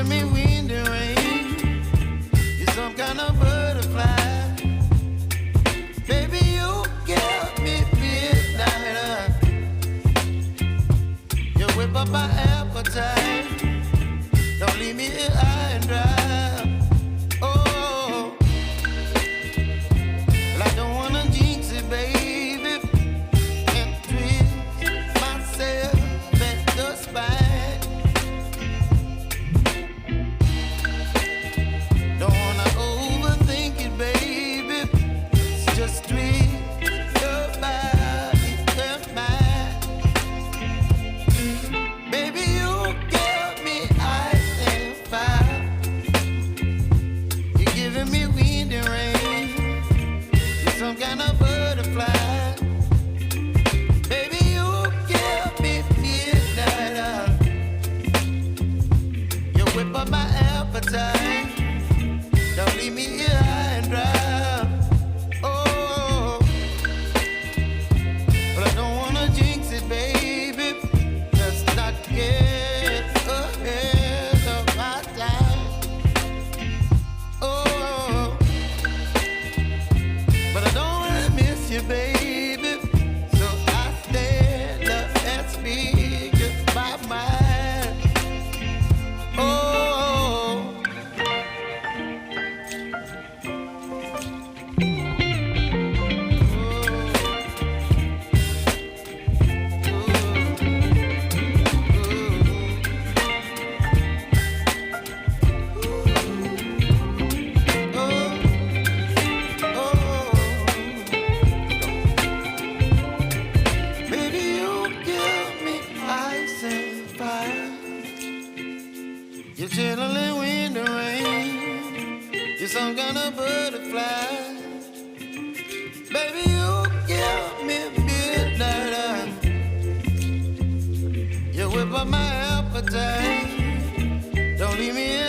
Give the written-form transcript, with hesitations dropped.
giving me wind and rain. You're some kind of butterfly. Baby, you give me midnight. You whip up my appetite. Don't leave me here high and dry. Oh, well, I don't wanna jinx it, baby, and twist myself at the spine. Don't wanna overthink it, baby. It's just twist your body and mine. Baby, you give me ice and fire. You're giving me wind and rain. You're some kind of butterfly. Baby, you give me midnight. You whip up my appetite. Don't leave me here high and dry. Oh, but I don't wanna jinx it, baby. Let's not get ahead of my time. Oh, but I don't wanna miss you, baby. So I stand up and speak my mind. Oh. Baby, you give me ice and fire. You're chilling wind and rain. You're some kind of butterfly. Baby, you give me midnight. You whip up my appetite. Don't leave me